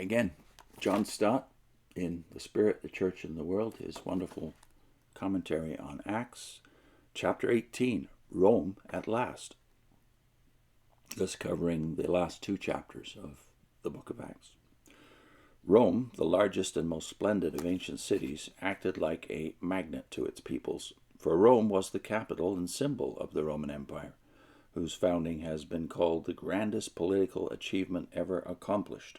Again, John Stott in The Spirit, the Church, and the World, his wonderful commentary on Acts, chapter 18, Rome at Last. Thus covering the last two chapters of the book of Acts. Rome, the largest and most splendid of ancient cities, acted like a magnet to its peoples, for Rome was the capital and symbol of the Roman Empire, whose founding has been called the grandest political achievement ever accomplished.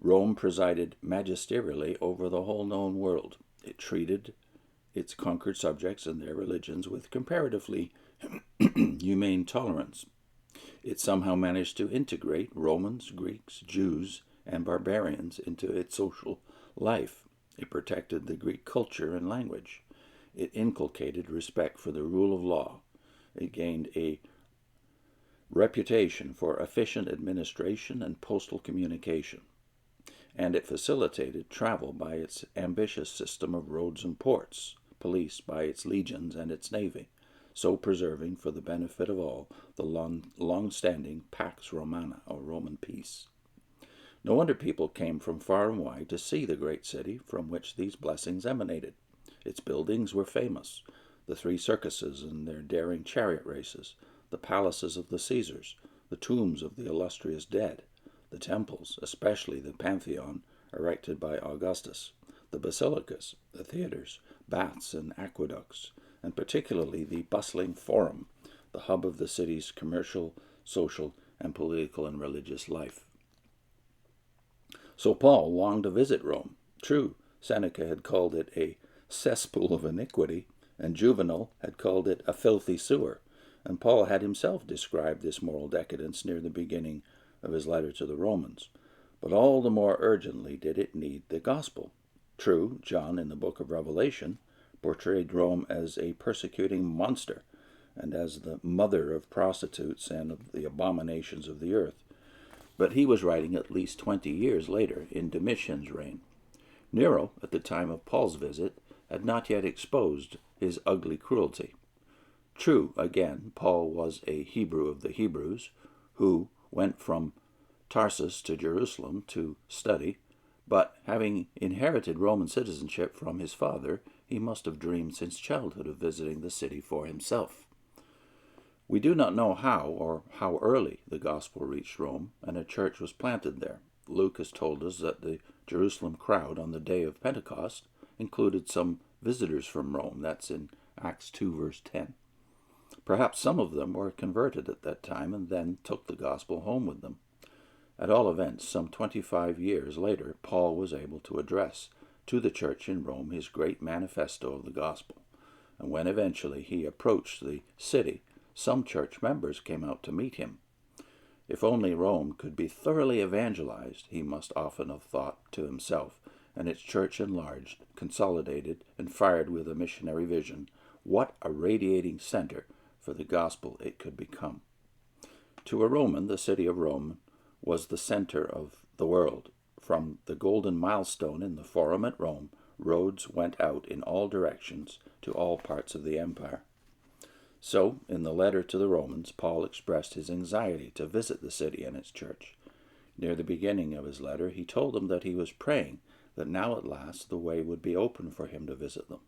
Rome presided magisterially over the whole known world. It treated its conquered subjects and their religions with comparatively humane tolerance. It somehow managed to integrate Romans, Greeks, Jews, and barbarians into its social life. It protected the Greek culture and language. It inculcated respect for the rule of law. It gained a reputation for efficient administration and postal communication. And it facilitated travel by its ambitious system of roads and ports, policed by its legions and its navy, so preserving for the benefit of all the long-standing Pax Romana, or Roman peace. No wonder people came from far and wide to see the great city from which these blessings emanated. Its buildings were famous, the three circuses and their daring chariot races, the palaces of the Caesars, the tombs of the illustrious dead, the temples, especially the Pantheon, erected by Augustus, the basilicas, the theaters, baths, and aqueducts, and particularly the bustling Forum, the hub of the city's commercial, social, and political and religious life. So Paul longed to visit Rome. True, Seneca had called it a cesspool of iniquity, and Juvenal had called it a filthy sewer, and Paul had himself described this moral decadence near the beginning of his letter to the Romans. But all the more urgently did it need the gospel. True, John, in the book of Revelation, portrayed Rome as a persecuting monster and as the mother of prostitutes and of the abominations of the earth. But he was writing at least 20 years later, in Domitian's reign. Nero, at the time of Paul's visit, had not yet exposed his ugly cruelty. True, again, Paul was a Hebrew of the Hebrews, who went from Tarsus to Jerusalem to study, but having inherited Roman citizenship from his father, he must have dreamed since childhood of visiting the city for himself. We do not know how or how early the gospel reached Rome, and a church was planted there. Luke has told us that the Jerusalem crowd on the day of Pentecost included some visitors from Rome. That's in Acts 2, verse 10. Perhaps some of them were converted at that time and then took the gospel home with them. At all events, some 25 years later, Paul was able to address to the church in Rome his great manifesto of the gospel. And when eventually he approached the city, some church members came out to meet him. If only Rome could be thoroughly evangelized, he must often have thought to himself, and its church enlarged, consolidated, and fired with a missionary vision, what a radiating center for the gospel it could become. To a Roman, the city of Rome was the center of the world. From the golden milestone in the Forum at Rome, roads went out in all directions to all parts of the empire. So, in the letter to the Romans, Paul expressed his anxiety to visit the city and its church. Near the beginning of his letter, he told them that he was praying that now at last the way would be open for him to visit them,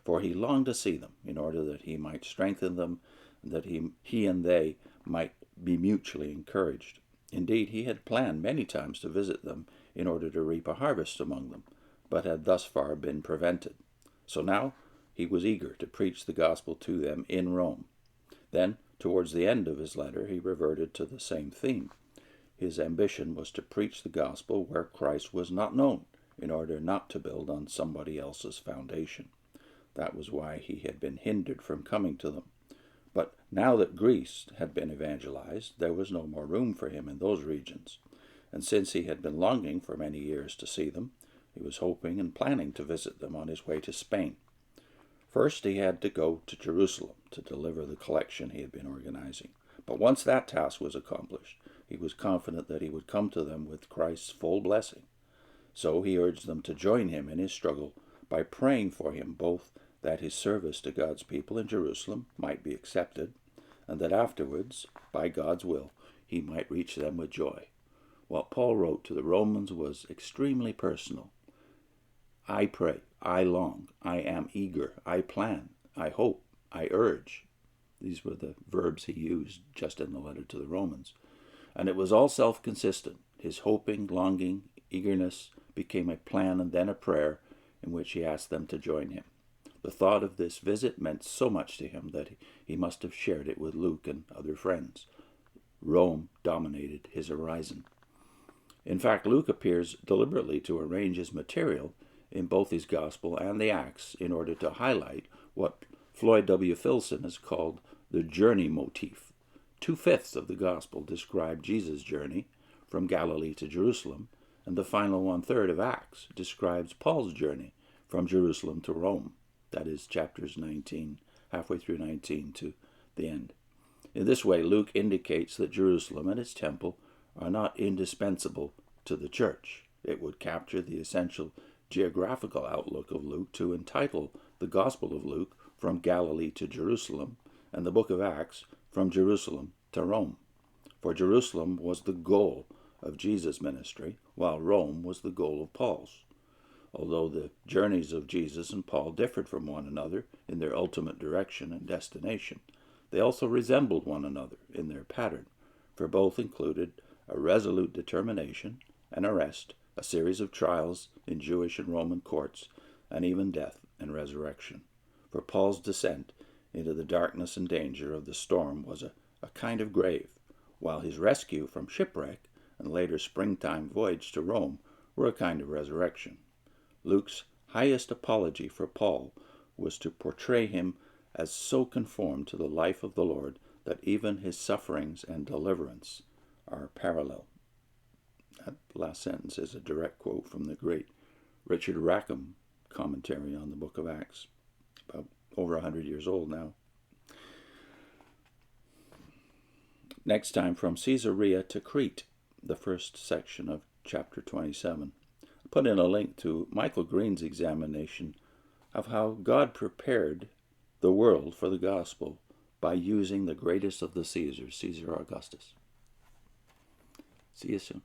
for he longed to see them in order that he might strengthen them, and that he and they might be mutually encouraged. Indeed, he had planned many times to visit them in order to reap a harvest among them, but had thus far been prevented. So now he was eager to preach the gospel to them in Rome. Then, towards the end of his letter, he reverted to the same theme. His ambition was to preach the gospel where Christ was not known, in order not to build on somebody else's foundation. That was why he had been hindered from coming to them. But now that Greece had been evangelized, there was no more room for him in those regions. And since he had been longing for many years to see them, he was hoping and planning to visit them on his way to Spain. First, he had to go to Jerusalem to deliver the collection he had been organizing. But once that task was accomplished, he was confident that he would come to them with Christ's full blessing. So he urged them to join him in his struggle by praying for him both that his service to God's people in Jerusalem might be accepted, and that afterwards, by God's will, he might reach them with joy. What Paul wrote to the Romans was extremely personal. I pray, I long, I am eager, I plan, I hope, I urge. These were the verbs he used just in the letter to the Romans. And it was all self-consistent. His hoping, longing, eagerness became a plan and then a prayer in which he asked them to join him. The thought of this visit meant so much to him that he must have shared it with Luke and other friends. Rome dominated his horizon. In fact, Luke appears deliberately to arrange his material in both his Gospel and the Acts in order to highlight what Floyd W. Filson has called the journey motif. 2/5 of the Gospel describe Jesus' journey from Galilee to Jerusalem, and the final 1/3 of Acts describes Paul's journey from Jerusalem to Rome. That is chapters 19, halfway through 19 to the end. In this way, Luke indicates that Jerusalem and its temple are not indispensable to the church. It would capture the essential geographical outlook of Luke to entitle the Gospel of Luke From Galilee to Jerusalem, and the book of Acts From Jerusalem to Rome. For Jerusalem was the goal of Jesus' ministry, while Rome was the goal of Paul's. Although the journeys of Jesus and Paul differed from one another in their ultimate direction and destination, they also resembled one another in their pattern, for both included a resolute determination, an arrest, a series of trials in Jewish and Roman courts, and even death and resurrection. For Paul's descent into the darkness and danger of the storm was a kind of grave, while his rescue from shipwreck and later springtime voyage to Rome were a kind of resurrection. Luke's highest apology for Paul was to portray him as so conformed to the life of the Lord that even his sufferings and deliverance are parallel. That last sentence is a direct quote from the great Richard Rackham commentary on the book of Acts, about over 100 years old now. Next time, from Caesarea to Crete, the first section of chapter 27. I put in a link to Michael Green's examination of how God prepared the world for the gospel by using the greatest of the Caesars, Caesar Augustus. See you soon.